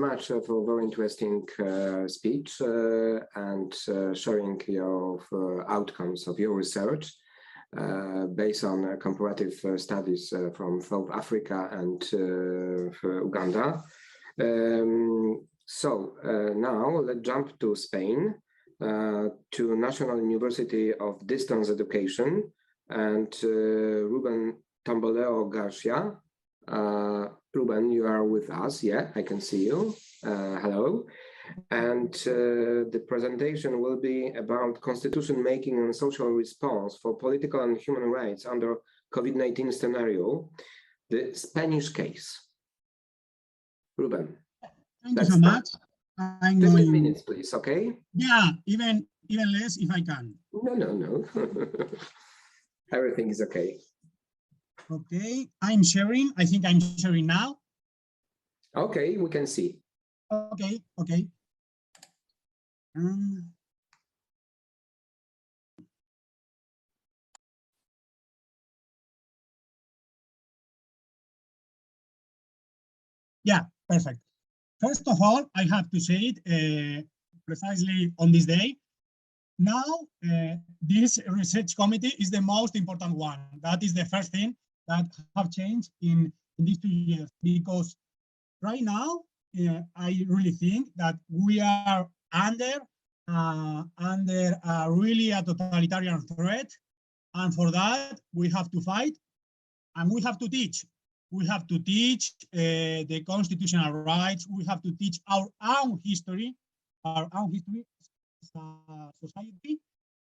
much for a very interesting speech and sharing your outcomes of your research based on comparative studies from South Africa and Uganda. Now let's jump to Spain, to National University of Distance Education, and Ruben Tamboleo Garcia. Ruben, you are with us. Yeah, I can see you. Hello. And the presentation will be about constitution making and social response for political and human rights under COVID-19 scenario, the Spanish case. Ruben. Thank you so much. I'm 10 minutes, please, okay? Yeah, even less if I can. No. Everything is okay. Okay, I'm sharing. I think I'm sharing now. Okay, we can see. Okay. Yeah, perfect. First of all, I have to say it precisely on this day. Now, this research committee is the most important one. That is the first thing that have changed in these 2 years, because right now, I really think that we are under really a totalitarian threat, and for that we have to fight and we have to teach. We have to teach the constitutional rights. We have to teach our own history as a society,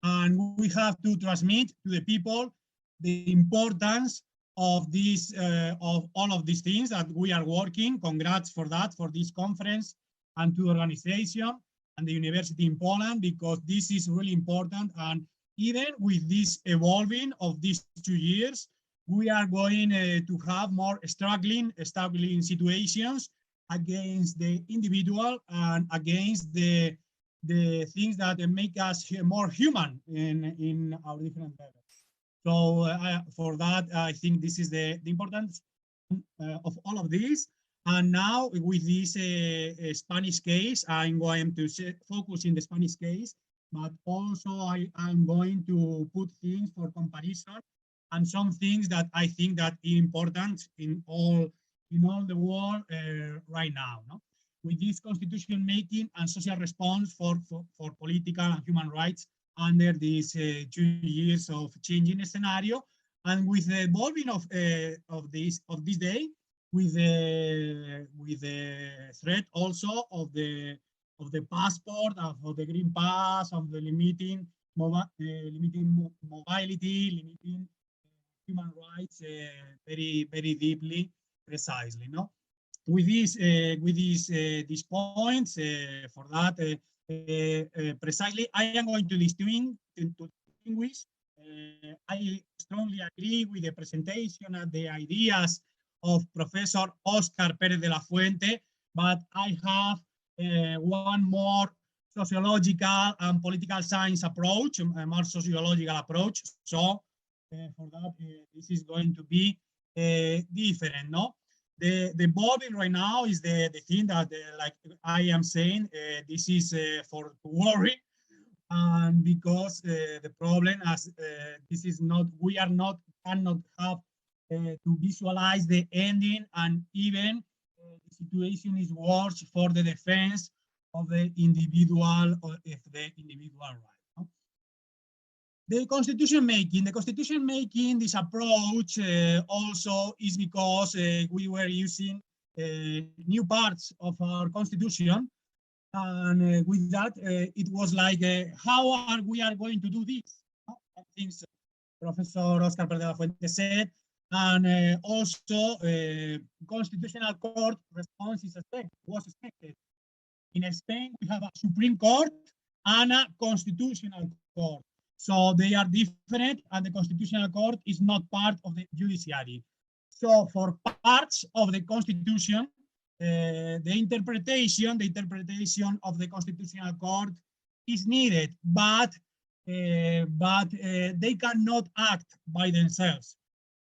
and we have to transmit to the people the importance of this, of all of these things that we are working. Congrats for that, for this conference, and to the organization and the university in Poland, because this is really important. And even with this evolving of these 2 years, we are going to have more struggling situations against the individual and against the things that make us more human in our different levels. So for that, I think this is the importance of all of this. And now with this Spanish case, I'm going to focus in the Spanish case, but also I'm going to put things for comparison and some things that I think that are important in all the world right now. No? With this constitution making and social response for political and human rights under these 2 years of changing scenario, and with the evolving of this day, with the threat also of the passport, of the green pass, of the limiting mobility, limiting human rights very deeply, precisely. No, with these points, for that. Precisely, I am going to distinguish. I strongly agree with the presentation and the ideas of Professor Oscar Pérez de la Fuente, but I have one more sociological and political science approach, a more sociological approach. So for that, this is going to be different, no? The bobbing right now is the thing that, like I am saying, this is for worry, and because the problem as this is not, we are not, cannot have to visualize the ending, and even the situation is worse for the defense of the individual, or if the individual right. No? The constitution making, this approach also is because we were using new parts of our constitution, and with that it was like, how are we going to do this? I think so. Professor Oscar Pérez de la Fuente said, and also Constitutional Court response was expected. In Spain, we have a Supreme Court and a Constitutional Court. So they are different, and the Constitutional Court is not part of the judiciary. So for parts of the Constitution, the interpretation of the Constitutional Court is needed, but they cannot act by themselves.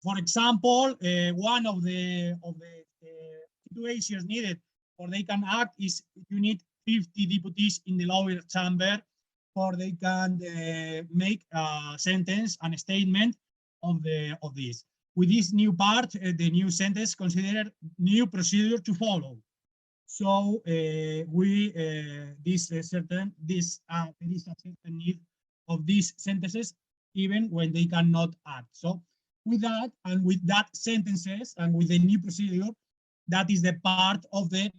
For example, one of the situations needed for they can act is you need 50 deputies in the lower chamber for they can make a sentence and a statement of this. With this new part, the new sentence considered new procedure to follow. So there is a certain need of these sentences even when they cannot act. So with that and with that sentences and with the new procedure, that is the part of the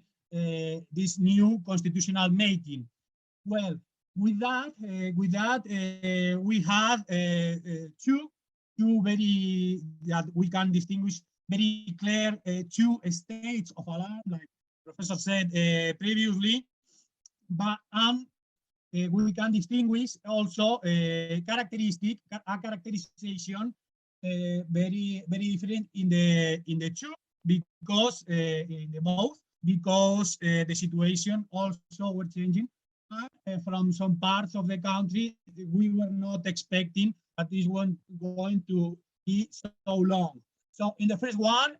this new constitutional making. Well, with that we have two very that we can distinguish very clear two states of alarm, like Professor said previously, but we can distinguish also a characterization very different in the two, because in the both, because the situation also were changing from some parts of the country. We were not expecting that this one going to be so long. So in the first one,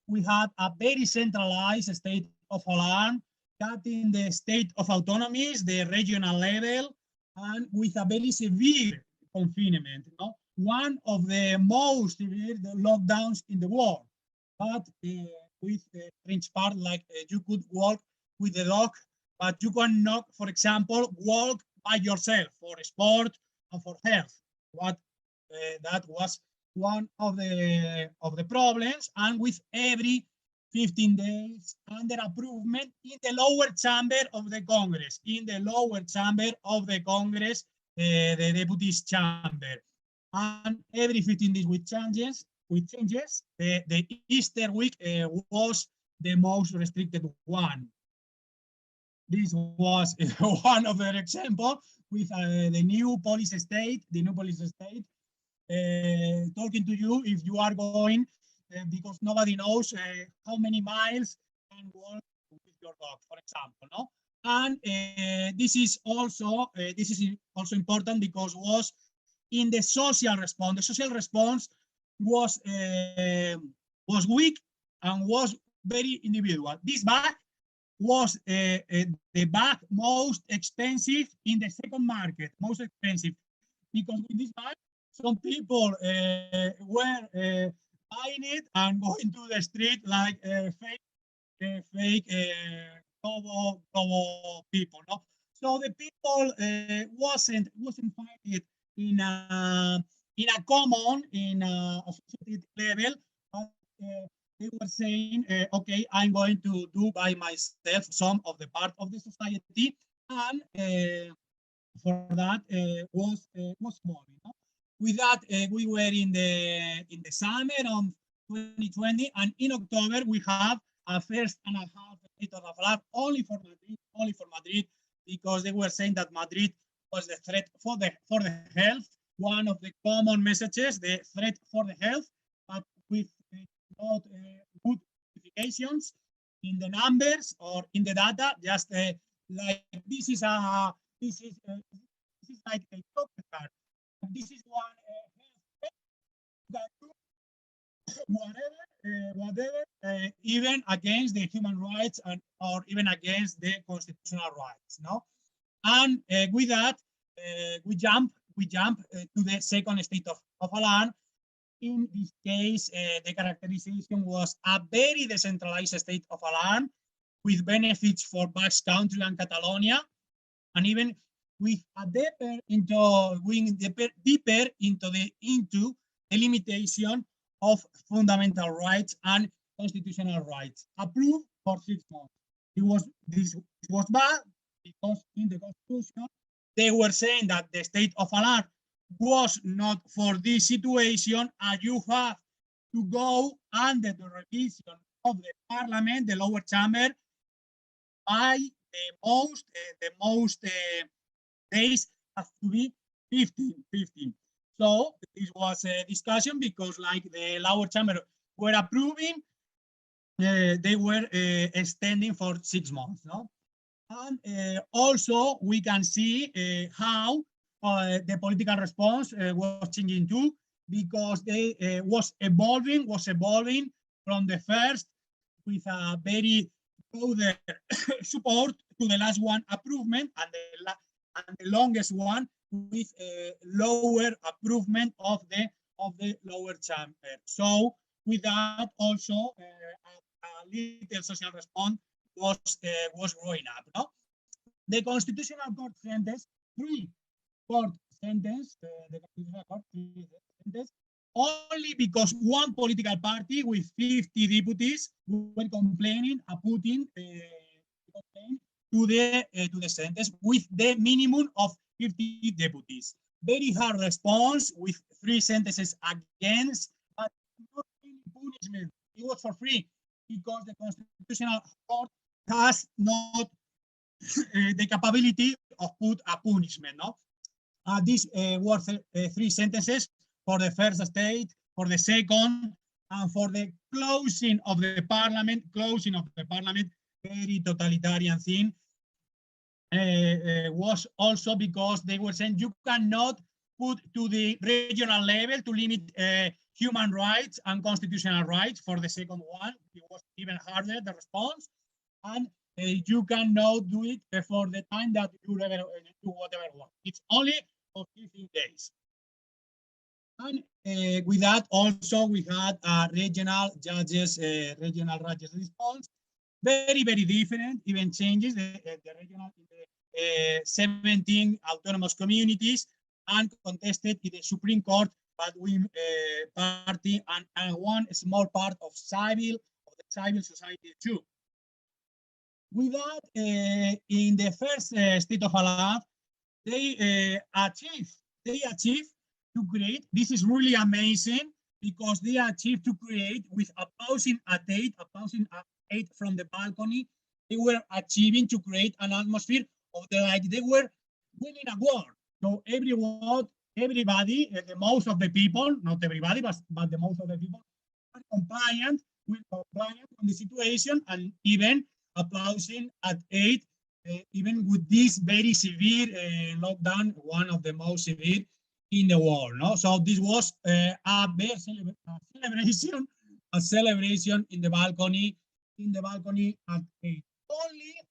we had a very centralized state of alarm, that in the state of autonomies, the regional level, and with a very severe confinement, one of the most severe lockdowns in the world. But with the French part, like you could walk with the dog, but you cannot, for example, walk by yourself for sport and for health. That was one of the problems, and with every 15 days under approval in the lower chamber of the Congress, the deputies chamber, and every 15 days with changes. The Easter week was the most restricted one. This was one of the example with the new police state, talking to you if you are going, because nobody knows how many miles can walk with your dog, for example, no? And this is also important because was in the social response. The social response was weak and was very individual. This bag was the bag most expensive in the second market, most expensive, because with this bag, some people were buying it and going to the street like fake people. No? So the people wasn't fighting in a common, in a associated level, but they were saying, okay, I'm going to do by myself some of the part of the society, and for that was small. You know? With that, we were in the summer of 2020, and in October we have a first and a half state of alarm only for Madrid, because they were saying that Madrid was the threat for the health. One of the common messages, the threat for the health, but with not good justifications in the numbers or in the data. Just like this is like a poker card. This is one that whatever, even against the human rights or even against the constitutional rights, no? And with that, we jump to the second state of alarm. In this case, the characterization was a very decentralized state of alarm with benefits for Basque Country and Catalonia, and even with a deeper into the limitation of fundamental rights and constitutional rights. Approved for 6 months. This was bad because in the Constitution they were saying that the state of alarm was not for this situation, and you have to go under the revision of the Parliament, the lower chamber, by the most days has to be 15. So this was a discussion because, like the lower chamber were approving, they were extending for 6 months, no? And also we can see how the political response was changing too, because they was evolving from the first with a very show the support to the last one, improvement, and the longest one with lower improvement of the lower chamber. So with that also a little social response was growing up. No? The Constitutional Court sentence the Constitutional Court sentence only because one political party with 50 deputies were complaining and putting to the sentence with the minimum of 50 deputies. Very hard response with 3 sentences against, but not any punishment. It was for free because the Constitutional Court has not the capability of put a punishment. No, these were 3 sentences for the first state, for the second, and for the closing of the parliament. Very totalitarian thing. Was also because they were saying you cannot put to the regional level to limit human rights and constitutional rights. For the second one, it was even harder, the response, and you cannot do it for the time that you do whatever want. It's only for 15 days. And with that also we had regional judges response. Very, very different, even changes the regional 17 autonomous communities and contested in the Supreme Court between party and one small part of the civil society too. With that, in the first state of alarm, they achieved to create. This is really amazing because they achieved to create with a pausing at 8 from the balcony. They were achieving to create an atmosphere of like they were winning a war. So everybody, the most of the people, not everybody, but the most of the people are compliant with the situation and even applauding at 8, even with this very severe lockdown, one of the most severe in the world. No, so this was a celebration in the balcony. At 8.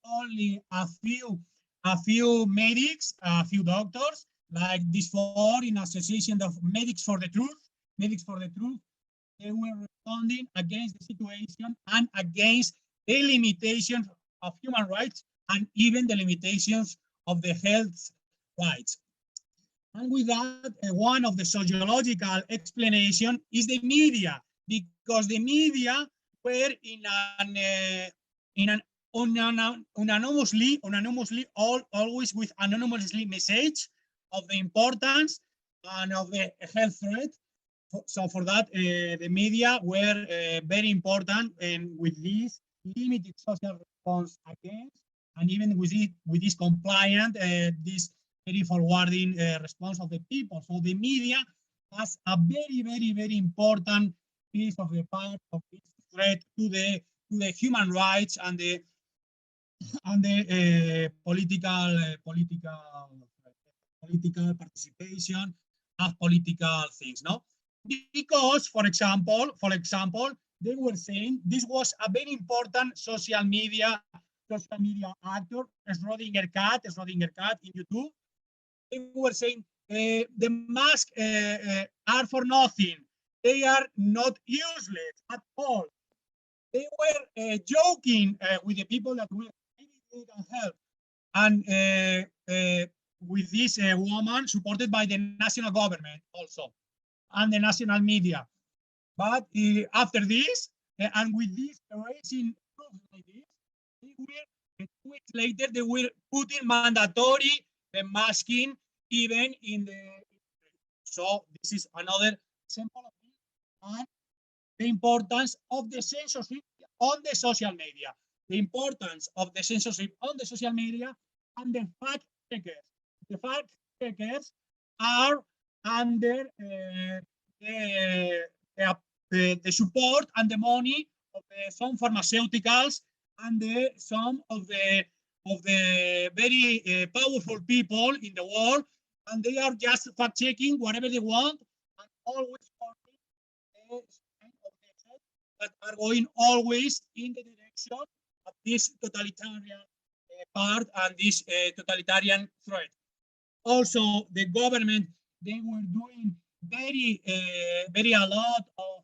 Only a few medics, a few doctors, like this 4 in Association of Medics for the Truth, they were responding against the situation and against the limitations of human rights and even the limitations of the health rights. And with that, one of the sociological explanation is the media, because the media were anonymously, always with anonymously message of the importance and of the health threat. So for that, the media were very important, and with this limited social response against, and even with this compliant, this very forwarding response of the people. So the media has a very, very, very important piece of the part of this threat to the human rights and the political participation of political things. No, because for example, they were saying this was a very important social media actor, Schrödinger cat in YouTube. They were saying the masks are for nothing. They are not useless at all. They were joking with the people that maybe they can help. And with this woman supported by the national government also and the national media. But after this, and with this raising proofs like this, they were 2 weeks later, they were putting mandatory masking even in the. So this is another example of this, and the importance of the censorship on the social media. The importance of the censorship on the social media and the fact checkers. The fact checkers are under the support and the money of some pharmaceuticals and some of the very powerful people in the world, and they are just fact checking whatever they want and always that are going always in the direction this totalitarian part and this totalitarian threat. Also, the government, they were doing very a lot of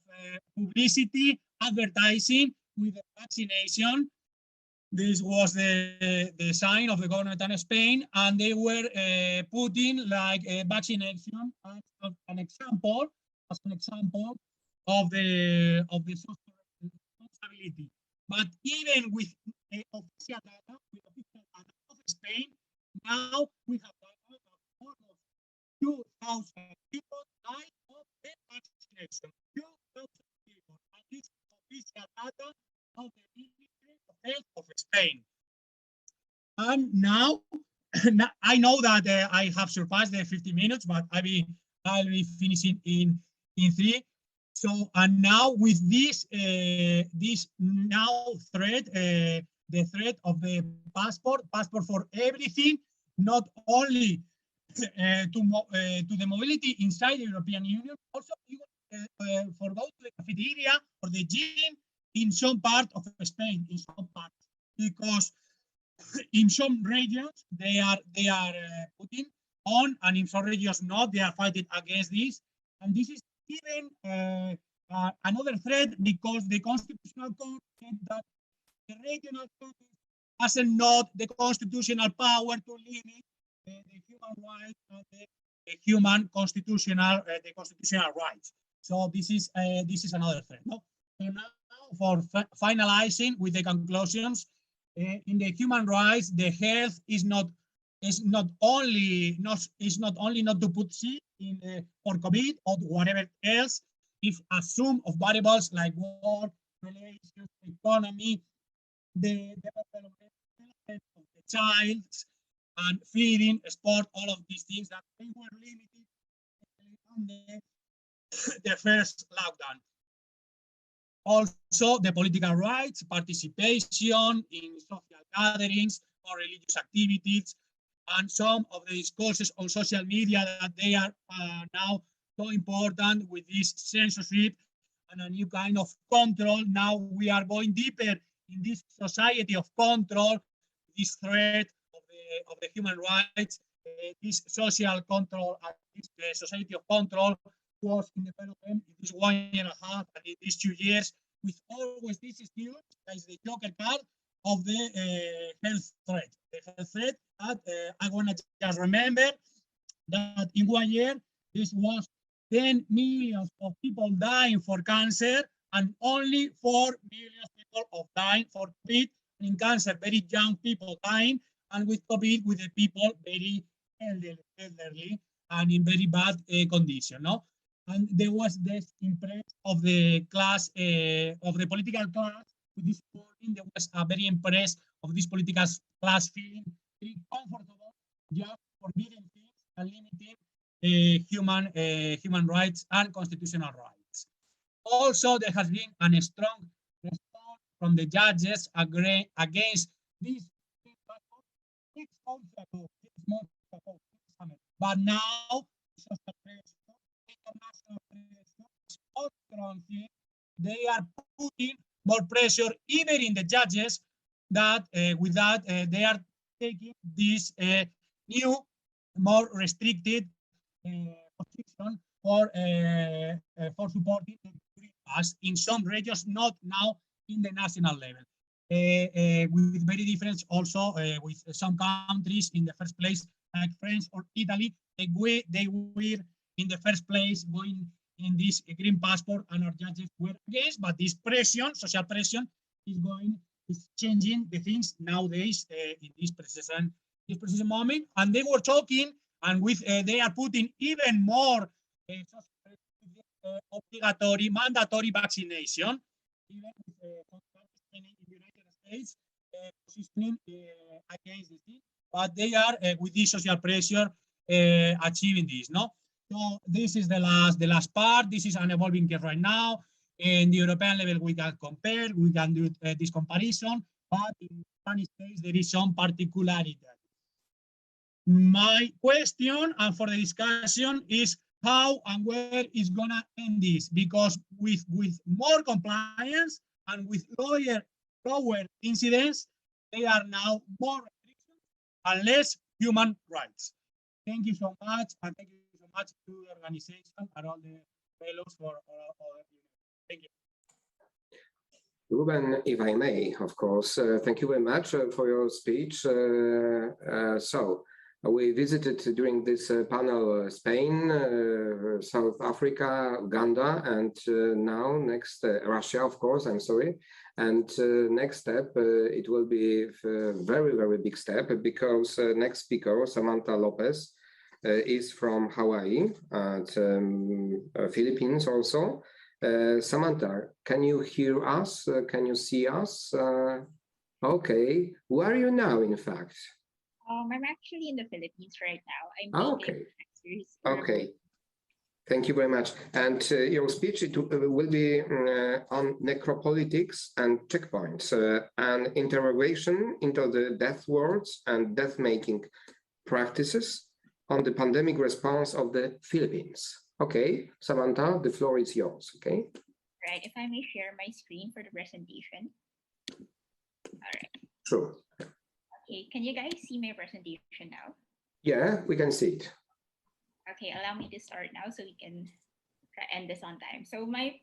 publicity, advertising with the vaccination. This was the sign of the government of Spain, and they were putting like a vaccination as an example of the social responsibility. But even with official data, of Spain, now we have data that almost 2,000 people died of the vaccination. 2,000 people, and this is official data of the Ministry of Health of Spain. And now, I know that I have surpassed the 50 minutes, but I'll be finishing in 3. So, and now with this this now threat, the threat of the passport for everything, not only to the mobility inside the European Union, also for go to the cafeteria or the gym in some part of Spain, in some part, because in some regions they are putting on, and in some regions not. They are fighting against this, and this is even another threat, because the Constitutional Court said that the regional court has not the constitutional power to limit the human rights and the human constitutional rights. So this is another threat. No? So now, for finalizing with the conclusions, in the human rights, the health is not only not to put sick in for COVID or whatever else. If a sum of variables like work, relations, economy, the development of the child, and feeding, sport, all of these things that they were limited on the first lockdown. Also, the political rights, participation in social gatherings or religious activities, and some of the discourses on social media that they are now so important with this censorship and a new kind of control. Now we are going deeper in this society of control, this threat of the human rights, this social control, and this society of control was in development in this 1.5 years and in these 2 years, with always this excuse as the joker card of the health threat. The health threat that I want to just remember that in 1 year, this was 10 million of people dying for cancer, and only 4 million people of dying for COVID. In cancer, very young people dying, and with COVID, with the people very elderly and in very bad condition. No, and there was this impress of the class of the political class with this morning. There was a very impressed of this political class feeling very comfortable, just forbidding things and limiting human rights and constitutional rights. Also, there has been a strong response from the judges against this 6 months ago. But now, they are putting more pressure even in the judges that with that they are taking this new, more restricted position for supporting us in some regions, not now in the national level. With very difference also with some countries in the first place, like France or Italy, they were in the first place going in this green passport, and our judges were against. But this pressure, social pressure, is changing the things nowadays in this precision moment. And they were talking, and with they are putting even more obligatory, mandatory vaccination, even in the United States, positioning against this, but they are with this social pressure achieving this. No, so this is the last part. This is an evolving case right now. In the European level, we can compare, we can do this comparison, but in Spanish case, there is some particularity. My question and for the discussion is how and where is gonna end this, because with more compliance and with lower lower incidence, they are now more restrictions and less human rights. Thank you so much, and thank you so much to the organization and all the fellows for all. Thank you. Ruben, if I may, of course, thank you very much for your speech. We visited during this panel Spain, South Africa, Uganda, and now next Russia, of course, I'm sorry. And next step, it will be a very, very big step because next speaker, Samantha Lopez, is from Hawaii, and Philippines also. Samantha, can you hear us? Can you see us? Okay, where are you now, in fact? I'm actually in the Philippines right now. I'm okay. Okay. Thank you very much. And your speech will be on necropolitics and checkpoints, an interrogation into the death wards and death-making practices on the pandemic response of the Philippines. Okay, Samantha, the floor is yours, okay? Right, if I may share my screen for the presentation. All right. Sure. Okay, can you guys see my presentation now? Yeah, we can see it. Okay, allow me to start now so we can end this on time. So my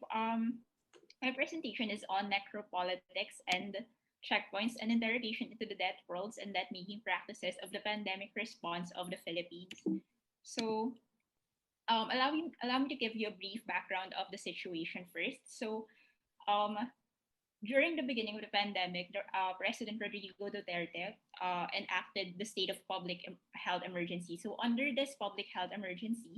presentation is on necropolitics and checkpoints and interrogation into the death worlds and death-making practices of the pandemic response of the Philippines. So allow me to give you a brief background of the situation first. So during the beginning of the pandemic, President Rodrigo Duterte enacted the state of public health emergency. So under this public health emergency,